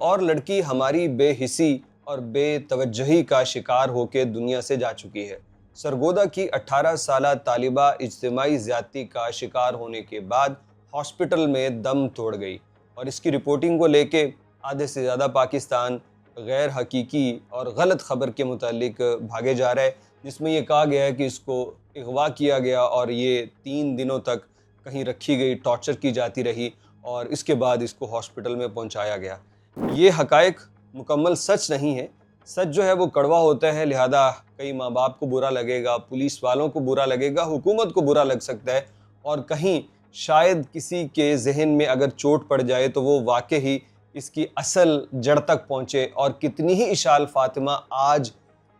और लड़की हमारी बेहिसी और बेतवज्जही का शिकार होकर दुनिया से जा चुकी है। सरगोदा की 18 साला तालिबा इज्तिमाई ज़्यादती का शिकार होने के बाद हॉस्पिटल में दम तोड़ गई और इसकी रिपोर्टिंग को लेके आधे से ज़्यादा पाकिस्तान गैर हकीकी और गलत खबर के मुतालिक भागे जा रहा है, जिसमें ये कहा गया है कि इसको अगवा किया गया और ये 3 दिनों तक कहीं रखी गई, टॉर्चर की जाती रही और इसके बाद इसको हॉस्पिटल में पहुंचाया गया। ये हकायक मुकम्मल सच नहीं है। सच जो है वो कड़वा होता है, लिहाजा कई माँ बाप को बुरा लगेगा, पुलिस वालों को बुरा लगेगा, हुकूमत को बुरा लग सकता है और कहीं शायद किसी के जहन में अगर चोट पड़ जाए तो वो वाकई ही इसकी असल जड़ तक पहुँचे और कितनी ही इशाल फातिमा आज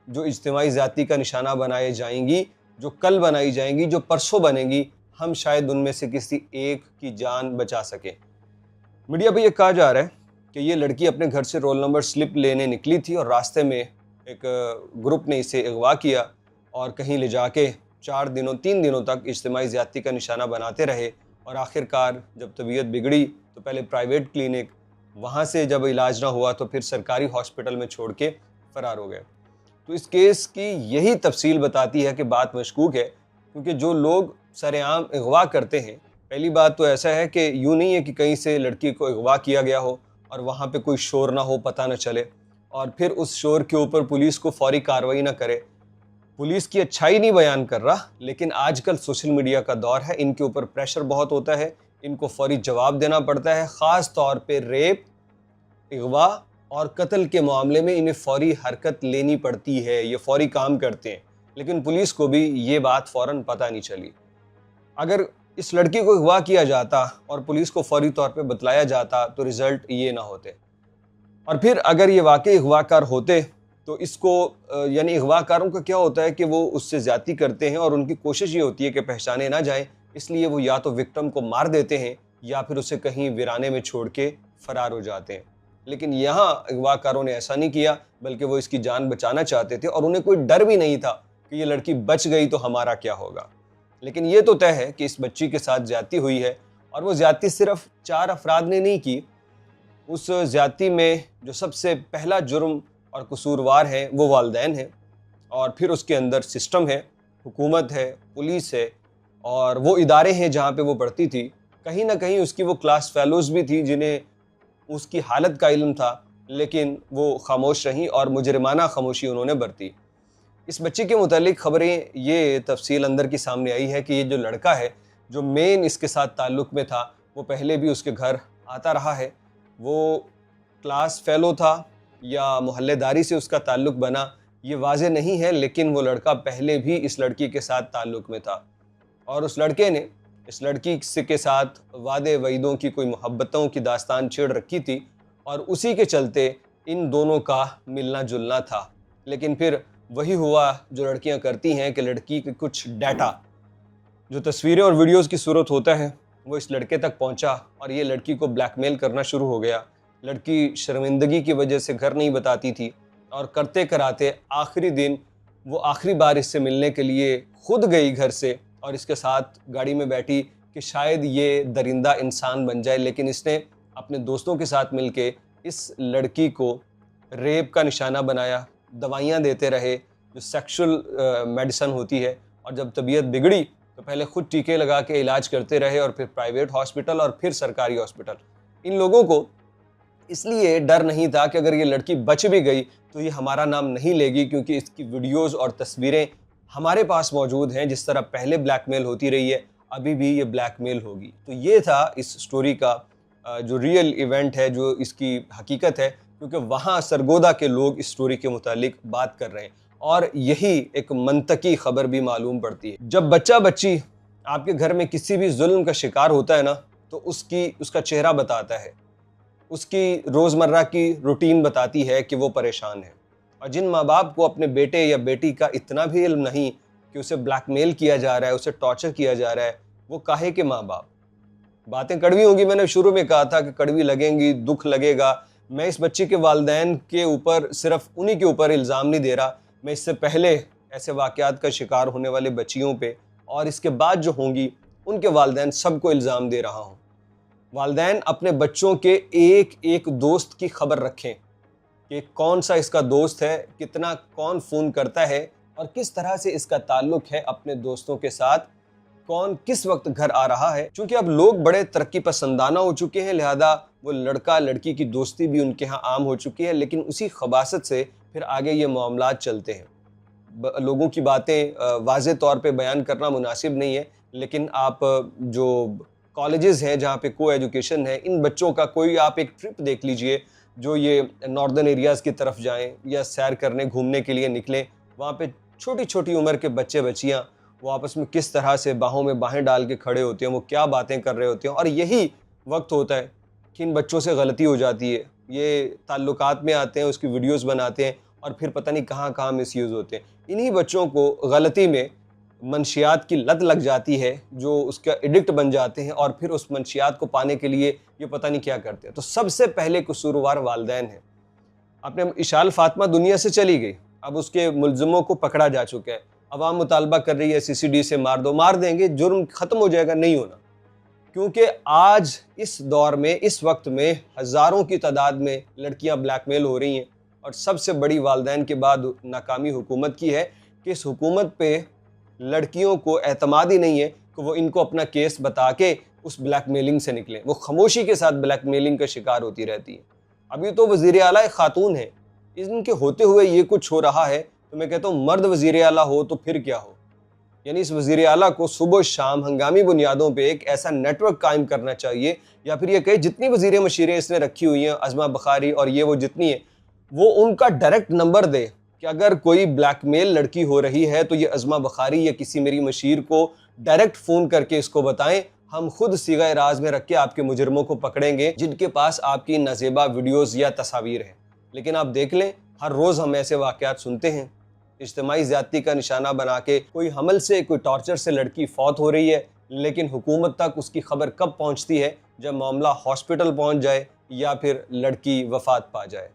जो इज्तिमाई ज़्यादती का निशाना बनाए जाएंगी, जो कल बनाई जाएंगी, जो परसों बनेंगी, हम शायद उनमें से किसी एक की जान बचा सकें। मीडिया पे ये कहा जा रहा है कि ये लड़की अपने घर से रोल नंबर स्लिप लेने निकली थी और रास्ते में एक ग्रुप ने इसे अगवा किया और कहीं ले जाके 3 दिनों तक इज्तिमाई ज़्यादती का निशाना बनाते रहे और आखिरकार जब तबीयत बिगड़ी तो पहले प्राइवेट क्लिनिक, वहाँ से जब इलाज ना हुआ तो फिर सरकारी हॉस्पिटल में छोड़ के फ़रार हो गए। तो इस केस की यही तफसील बताती है कि बात मशकूक है, क्योंकि जो लोग सरेआम अगवा करते हैं, पहली बात तो ऐसा है कि यूँ नहीं है कि कहीं से लड़की को अगवा किया गया हो और वहाँ पे कोई शोर ना हो, पता न चले और फिर उस शोर के ऊपर पुलिस को फौरी कार्रवाई ना करे। पुलिस की अच्छाई नहीं बयान कर रहा, लेकिन आजकल सोशल मीडिया का दौर है, इनके ऊपर प्रेशर बहुत होता है, इनको फौरी जवाब देना पड़ता है। ख़ास तौर पे रेप, अगवा और कत्ल के मामले में इन्हें फौरी हरकत लेनी पड़ती है, ये फौरी काम करते हैं, लेकिन पुलिस को भी ये बात फ़ौरन पता नहीं चली। अगर इस लड़की को अगवा किया जाता और पुलिस को फौरी तौर पे बतलाया जाता तो रिज़ल्ट ये ना होते। और फिर अगर ये वाकई अगवाकार होते तो इसको यानी अगवाकारों का क्या होता है कि वो उससे ज़्यादती करते हैं और उनकी कोशिश ये होती है कि पहचाने ना जाए, इसलिए वो या तो विक्टिम को मार देते हैं या फिर उसे कहीं वीराने में छोड़ के फ़रार हो जाते हैं। लेकिन यहाँ अगवाकारों ने ऐसा नहीं किया, बल्कि वो इसकी जान बचाना चाहते थे और उन्हें कोई डर भी नहीं था कि ये लड़की बच गई तो हमारा क्या होगा। लेकिन ये तो तय है कि इस बच्ची के साथ ज़्यादती हुई है और वो ज़्यादती सिर्फ 4 अफराद ने नहीं की। उस ज़्यादती में जो सबसे पहला जुर्म और कसूरवार है वो वालिदैन है और फिर उसके अंदर सिस्टम है, हुकूमत है, पुलिस है और वो इदारे हैं जहाँ पे वो पढ़ती थी। कहीं ना कहीं उसकी वो क्लास फेलोज़ भी थी जिन्हें उसकी हालत का इल्म था, लेकिन वो खामोश रहीं और मुजरिमाना खामोशी उन्होंने बरती। इस बच्चे के मुतालिक खबरें ये तफसील अंदर की सामने आई है कि ये जो लड़का है जो मेन इसके साथ ताल्लुक़ में था, वो पहले भी उसके घर आता रहा है। वो क्लास फेलो था या मोहल्लेदारी से उसका ताल्लुक़ बना, ये वाज़े नहीं है, लेकिन वो लड़का पहले भी इस लड़की के साथ ताल्लुक़ में था और उस लड़के ने इस लड़की के साथ वादे वईदों की, कोई मोहब्बतों की दास्तान छेड़ रखी थी और उसी के चलते इन दोनों का मिलना जुलना था। लेकिन फिर वही हुआ जो लड़कियां करती हैं कि लड़की के कुछ डाटा जो तस्वीरें और वीडियोस की सूरत होता है वो इस लड़के तक पहुंचा और ये लड़की को ब्लैकमेल करना शुरू हो गया। लड़की शर्मिंदगी की वजह से घर नहीं बताती थी और करते कराते आखिरी दिन वो आखिरी बार इससे मिलने के लिए खुद गई घर से और इसके साथ गाड़ी में बैठी कि शायद ये दरिंदा इंसान बन जाए, लेकिन इसने अपने दोस्तों के साथ मिलके इस लड़की को रेप का निशाना बनाया, दवाइयाँ देते रहे जो सेक्सुअल मेडिसन होती है और जब तबीयत बिगड़ी तो पहले खुद टीके लगा के इलाज करते रहे और फिर प्राइवेट हॉस्पिटल और फिर सरकारी हॉस्पिटल। इन लोगों को इसलिए डर नहीं था कि अगर ये लड़की बच भी गई तो ये हमारा नाम नहीं लेगी, क्योंकि इसकी वीडियोस और तस्वीरें हमारे पास मौजूद हैं। जिस तरह पहले ब्लैकमेल होती रही है, अभी भी ये ब्लैकमेल होगी। तो ये था इस स्टोरी का जो रियल इवेंट है, जो इसकी हकीकत है, क्योंकि वहाँ सरगोदा के लोग इस स्टोरी के मुतालिक बात कर रहे हैं और यही एक मंतकी खबर भी मालूम पड़ती है। जब बच्चा बच्ची आपके घर में किसी भी जुल्म का शिकार होता है ना, तो उसका चेहरा बताता है, उसकी रोज़मर्रा की रूटीन बताती है कि वो परेशान है। और जिन माँ बाप को अपने बेटे या बेटी का इतना भी इल्म नहीं कि उसे ब्लैकमेल किया जा रहा है, उसे टॉर्चर किया जा रहा है, वो काहे के माँ बाप। बातें कड़वी होंगी, मैंने शुरू में कहा था कि कड़वी लगेंगी, दुख लगेगा। मैं इस बच्ची के वालिदैन के ऊपर सिर्फ उन्हीं के ऊपर इल्ज़ाम नहीं दे रहा, मैं इससे पहले ऐसे वाक़यात का शिकार होने वाले बच्चियों पे और इसके बाद जो होंगी उनके वालिदैन सबको इल्ज़ाम दे रहा हूँ। वालिदैन अपने बच्चों के एक एक दोस्त की खबर रखें कि कौन सा इसका दोस्त है, कितना कौन फ़ोन करता है और किस तरह से इसका ताल्लुक है अपने दोस्तों के साथ, कौन किस वक्त घर आ रहा है। क्योंकि अब लोग बड़े तरक्की पसंदाना हो चुके हैं, लिहाजा वो लड़का लड़की की दोस्ती भी उनके यहाँ आम हो चुकी है, लेकिन उसी खबासत से फिर आगे ये मामलात चलते हैं। लोगों की बातें वाज़े तौर पे बयान करना मुनासिब नहीं है, लेकिन आप जो कॉलेजेस हैं जहाँ पे को एजुकेशन है, इन बच्चों का कोई आप एक ट्रिप देख लीजिए जो ये नॉर्दर्न एरियाज़ की तरफ जाएं या सैर करने घूमने के लिए निकलें। वहाँ पे छोटी छोटी उम्र के बच्चे बच्चियाँ वो आपस में किस तरह से बाहों में बाहें डाल के खड़े होते हैं, वो क्या बातें कर रहे होते हैं। और यही वक्त होता है कि इन बच्चों से गलती हो जाती है, ये ताल्लुकात में आते हैं, उसकी वीडियोस बनाते हैं और फिर पता नहीं कहाँ कहाँ मिसयूज़ होते हैं। इन्हीं बच्चों को गलती में मंशियात की लत लग जाती है, जो उसका एडिक्ट बन जाते हैं और फिर उस मंशियात को पाने के लिए ये पता नहीं क्या करते हैं। तो सबसे पहले कसूरवार वालिदैन है। अपने इशाल फातिमा दुनिया से चली गई, अब उसके मुलज़िमों को पकड़ा जा चुका है। अवाम मुतालबा कर रही है सीसीडी से मार दो, मार देंगे, जुर्म ख़त्म हो जाएगा, नहीं होना। क्योंकि आज इस दौर में, इस वक्त में हज़ारों की तादाद में लड़कियां ब्लैकमेल हो रही हैं और सबसे बड़ी वालिदैन के बाद नाकामी हुकूमत की है कि इस हुकूमत पे लड़कियों को एतमाद ही नहीं है कि वो इनको अपना केस बता के उस ब्लैकमेलिंग से निकलें। वो खामोशी के साथ ब्लैकमेलिंग का शिकार होती रहती है। अभी तो वज़ीर आला एक खातून है, इनके होते हुए ये कुछ हो रहा है, तो मैं कहता हूँ मर्द वज़ीर आला हो तो फिर क्या हो। यानी इस वज़ीर आला को सुबह शाम हंगामी बुनियादों पे एक ऐसा नेटवर्क कायम करना चाहिए, या फिर ये कहे जितनी वज़ीर मशीरें इसने रखी हुई हैं, अज़मा बुखारी और ये वो जितनी है, वो उनका डायरेक्ट नंबर दे कि अगर कोई ब्लैकमेल लड़की हो रही है तो ये अज़मा बुखारी या किसी मेरी मशीर को डायरेक्ट फ़ोन करके इसको बताएं, हम खुद सीगा राज में रख के आपके मुजरमों को पकड़ेंगे जिनके पास आपकी नाजेबा वीडियोज़ या तस्वीर है। लेकिन आप देख लें, हर रोज़ हम ऐसे वाक़यात सुनते हैं। इज्तिमाई ज़्यादती का निशाना बना के कोई हमल से, कोई टॉर्चर से लड़की फौत हो रही है, लेकिन हुकूमत तक उसकी खबर कब पहुंचती है? जब मामला हॉस्पिटल पहुंच जाए या फिर लड़की वफ़ात पा जाए।